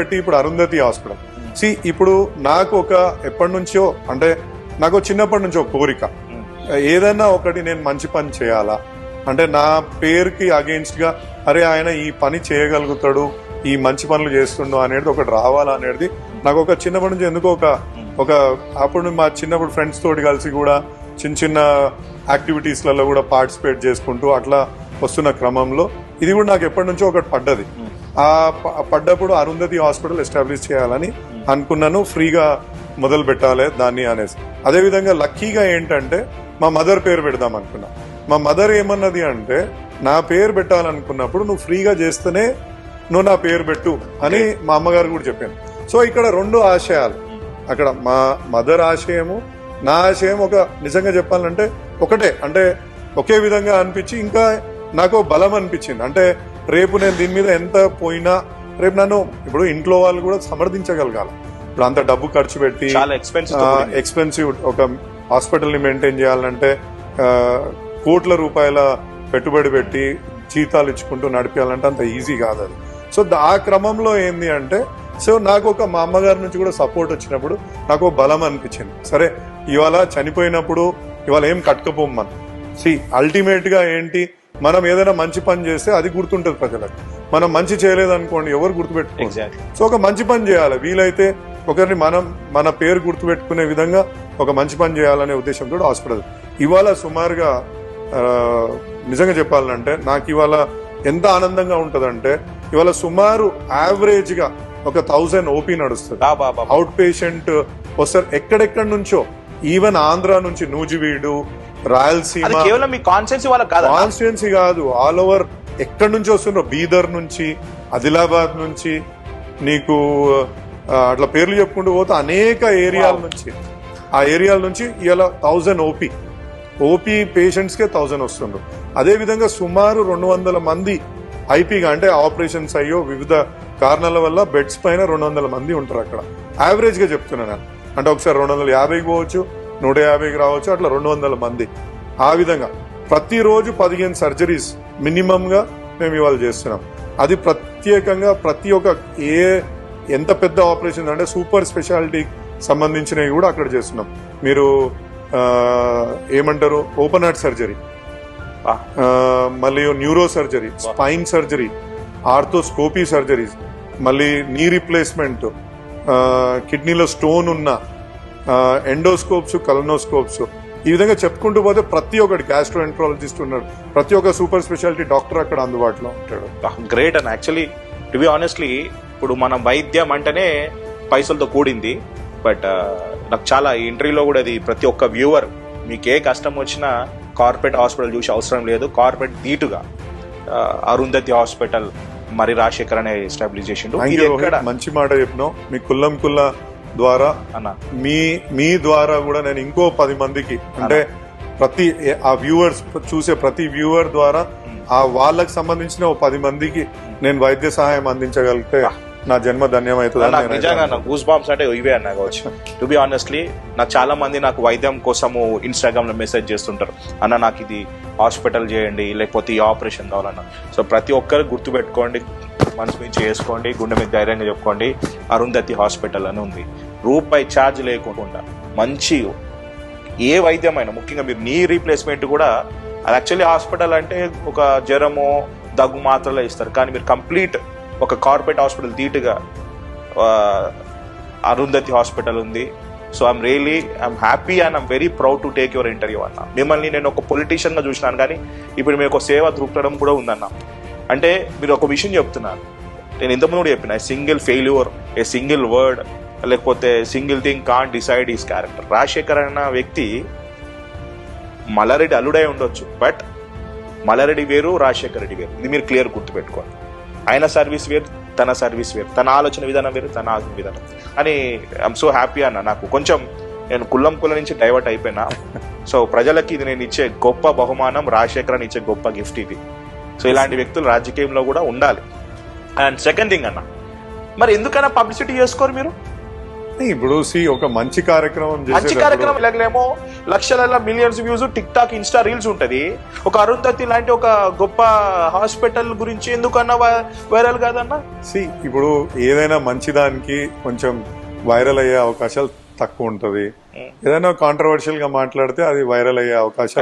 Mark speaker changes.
Speaker 1: పెట్టి ఇప్పుడు అరుంధతి హాస్పిటల్ ఇప్పుడు నాకు ఒక ఎప్పటి నుంచో అంటే నాకు చిన్నప్పటి నుంచి ఒక కోరిక, ఏదైనా ఒకటి నేను మంచి పని చేయాలా అంటే నా పేరుకి అగేన్స్ట్ గా అరే ఆయన ఈ పని చేయగలుగుతాడు, ఈ మంచి పనులు చేస్తుండు అనేది ఒకటి రావాలా అనేది నాకు ఒక చిన్నప్పటి నుంచి ఎందుకో ఒక అప్పుడు మా చిన్నప్పుడు ఫ్రెండ్స్ తోటి కలిసి కూడా చిన్న చిన్న యాక్టివిటీస్లలో కూడా పార్టిసిపేట్ చేసుకుంటూ అట్లా వస్తున్న క్రమంలో ఇది కూడా నాకు ఎప్పటి నుంచో ఒకటి పడ్డది. ఆ పడ్డప్పుడు అరుంధతి హాస్పిటల్ ఎస్టాబ్లిష్ చేయాలని అనుకున్నాను, ఫ్రీగా మొదలు పెట్టాలి దాన్ని అనేసి. అదేవిధంగా లక్కీగా ఏంటంటే మా మదర్ పేరు పెడదాం అనుకున్నా. మా మదర్ ఏమన్నది అంటే నా పేరు పెట్టాలనుకున్నప్పుడు నువ్వు ఫ్రీగా చేస్తేనే నువ్వు నా పేరు పెట్టు అని మా అమ్మగారు కూడా చెప్పాను. సో ఇక్కడ రెండు ఆశయాలు, అక్కడ మా మదర్ ఆశయము నా ఆశయం ఒక నిజంగా చెప్పాలంటే ఒకటే, అంటే ఒకే విధంగా అనిపించి ఇంకా నాకు బలం అనిపించింది. అంటే రేపు నేను దీని మీద ఎంత పోయినా రేపు నన్ను ఇప్పుడు ఇంట్లో వాళ్ళు కూడా సమర్థించగలగాలి. ఇప్పుడు అంత డబ్బు ఖర్చు పెట్టి ఎక్స్పెన్సివ్ ఒక హాస్పిటల్ ని మెయింటైన్ చేయాలంటే కోట్ల రూపాయల పెట్టుబడి పెట్టి జీతాలు ఇచ్చుకుంటూ నడిపించాలంటే అంత ఈజీ కాదు అది. సో ఆ క్రమంలో ఏంది అంటే నాకు ఒక మా అమ్మగారి నుంచి కూడా సపోర్ట్ వచ్చినప్పుడు నాకు బలం అనిపించింది. సరే ఇవాళ చనిపోయినప్పుడు ఇవాళ ఏం కట్టుకపోమ్మని అల్టిమేట్ గా ఏంటి, మనం ఏదైనా మంచి పని చేస్తే అది గుర్తుంటది ప్రజలకు. మనం మంచి చేయలేదనుకోండి ఎవరు గుర్తుపెట్టుకోండి. సో ఒక మంచి పని చేయాలి, వీలైతే ఒకరిని మన పేరు గుర్తుపెట్టుకునే విధంగా ఒక మంచి పని చేయాలనే ఉద్దేశంతో హాస్పిటల్ ఇవాళ సుమారుగా నిజంగా చెప్పాలంటే నాకు ఇవాళ ఎంత ఆనందంగా ఉంటదంటే ఇవాళ సుమారు యావరేజ్ గా ఒక 1000 ఓపీ నడుస్తుంది. అవుట్ పేషెంట్ వస్తారు ఎక్కడెక్కడి నుంచో, ఈవెన్ ఆంధ్ర నుంచి నూజివీడు, రాయలసీమ, కాన్స్టిట్యున్సీ కాదు ఆల్ ఓవర్ ఎక్కడి నుంచి వస్తున్నారు, బీదర్ నుంచి, ఆదిలాబాద్ నుంచి, నీకు అట్లా పేర్లు చెప్పుకుంటూ పోతే అనేక ఏరియాల నుంచి, ఆ ఏరియాల నుంచి ఇలా 1000 ఓపీ పేషెంట్స్ కే 1000 వస్తుండ్రు. అదే విధంగా సుమారు 200 మంది ఐపీగా అంటే ఆపరేషన్స్ అయ్యో వివిధ కారణాల వల్ల బెడ్స్ పైన 200 మంది ఉంటారు అక్కడ. యావరేజ్ గా చెప్తున్నాను, అంటే ఒకసారి 250కి పోవచ్చు, 150కి రావచ్చు, అట్లా 200 మంది. ఆ విధంగా ప్రతిరోజు 15 సర్జరీస్ మినిమం గా మేము ఇవాళ చేస్తున్నాం. అది ప్రత్యేకంగా ప్రతి ఒక్క ఎంత పెద్ద ఆపరేషన్ అంటే సూపర్ స్పెషాలిటీ సంబంధించినవి కూడా అక్కడ చేస్తున్నాం. మీరు ఏమంటారు ఓపెన్ హార్ట్ సర్జరీ, మళ్ళీ neuro surgery, spine surgery, arthroscopy surgeries, మళ్ళీ నీ రీప్లేస్మెంట్, కిడ్నీలో స్టోన్ ఉన్న ఎండోస్కోప్స్, కలనోస్కోప్స్, ఈ విధంగా చెప్పుకుంటూ పోతే ప్రతి ఒక్కటి గ్యాస్ట్రోఎంట్రాలజిస్ట్ ఉన్నాడు, ప్రతి ఒక్క సూపర్ స్పెషాలిటీ డాక్టర్ అక్కడ అందుబాటులో ఉంటాడు.
Speaker 2: Great and actually to be honestly ఇప్పుడు మనం వైద్యం అంటేనే పైసలతో కూడింది. బట్ నాకు చాలా ఈ ఇంటర్వ్యూలో కూడా అది ప్రతి ఒక్క వ్యూవర్ మీకు ఏ కష్టం వచ్చినా కార్పొరేట్ హాస్పిటల్ చూసి అవసరం లేదు, కార్పొరేట్ ధీటుగా అరుంధతి హాస్పిటల్ మరి రాజశేఖర్ అనే ఎస్టాబ్లిష్ చేసిండు.
Speaker 1: మంచి మాట చెప్పినావు. మీ కుల్ల ద్వారా అన్న మీ ద్వారా కూడా నేను ఇంకో 10 మందికి అంటే ప్రతి ఆ వ్యూవర్స్ చూసే ప్రతి వ్యూవర్ ద్వారా ఆ వాళ్ళకి సంబంధించిన 10 మందికి నేను వైద్య సహాయం అందించగలిగితే నా జన్మ ధన్యమవుతుంది.
Speaker 2: నిజంగా నాకు గూస్ బాంబ్స్ అంటే ఇవే అన్నా కావచ్చు. టు బి ఆనెస్ట్లీ నాకు చాలా మంది నాకు వైద్యం కోసము ఇన్స్టాగ్రామ్ లో మెసేజ్ చేస్తుంటారు, అన్న నాకు ఇది హాస్పిటల్ చేయండి లేకపోతే ఈ ఆపరేషన్ కావాలన్నా. సో ప్రతి ఒక్కరు గుర్తు పెట్టుకోండి, మనసు మీద చేసుకోండి, గుండె మీద ధైర్యంగా చెప్పుకోండి, అరుంధతి హాస్పిటల్ అని ఉంది. రూపాయి ఛార్జ్ లేకుండా మంచి ఏ వైద్యమైనా, ముఖ్యంగా మీరు నీ రీప్లేస్మెంట్ కూడా అది యాక్చువల్లీ హాస్పిటల్ అంటే ఒక జ్వరమో దగ్గు మాత్రలే ఇస్తారు, కానీ మీరు కంప్లీట్ ఒక కార్పొరేట్ హాస్పిటల్ ధీటుగా అరుంధతి హాస్పిటల్ ఉంది. So I'm happy and I'm very proud to take your interview అన్న. మిమ్మల్ని నేను ఒక పొలిటీషియన్ గా చూసినాను, కానీ ఇప్పుడు మీకు ఒక సేవ దృక్పథం కూడా ఉందన్న. అంటే మీరు ఒక విషయం చెప్తున్నారు, నేను ఇంతకుముందు కూడా చెప్పిన single failure, a single word లేకపోతే single thing can't decide is character. Rajasekhar అన్న వ్యక్తి మల్లారెడ్డి అల్లుడై ఉండొచ్చు, బట్ మల్లారెడ్డి వేరు, రాజశేఖర్ రెడ్డి వేరు. ఇది మీరు క్లియర్ గుర్తుపెట్టుకోండి. ఆయన సర్వీస్ వేరు, తన సర్వీస్ వేరు, తన ఆలోచన విధానం వేరు, తన ఆలోచన విధానం అని. ఐఎమ్ సో హ్యాపీ అన్న. నాకు కొంచెం నేను కుల్ల నుంచి డైవర్ట్ అయిపోయినా. సో ప్రజలకి ఇది నేను ఇచ్చే గొప్ప బహుమానం, రాజశేఖర్ అని ఇచ్చే గొప్ప గిఫ్ట్ ఇది. సో ఇలాంటి వ్యక్తులు రాజకీయంలో కూడా ఉండాలి. అండ్ సెకండ్ థింగ్ అన్న, మరి ఎందుకన్నా పబ్లిసిటీ చేసుకోరు మీరు?
Speaker 1: ఇప్పుడు ఒక మంచి కార్యక్రమం
Speaker 2: మంచి
Speaker 1: చేసేటప్పుడు
Speaker 2: కార్యక్రమం ఇలాగేమో లక్షల millions views tick talk Insta reels ఉంటది. ఒక అరుంధతి లాంటి ఒక గొప్ప హాస్పిటల్ గురించి ఎందుకన్నా వైరల్ కాదన్నా?
Speaker 1: ఇప్పుడు ఏదైనా మంచిదానికి కొంచెం వైరల్ అయ్యే అవకాశాలు తక్కువ ఉంటది. ఏదైనా కాంట్రవర్షియల్ గా మాట్లాడితే అది వైరల్ అయ్యే అవకాశాలు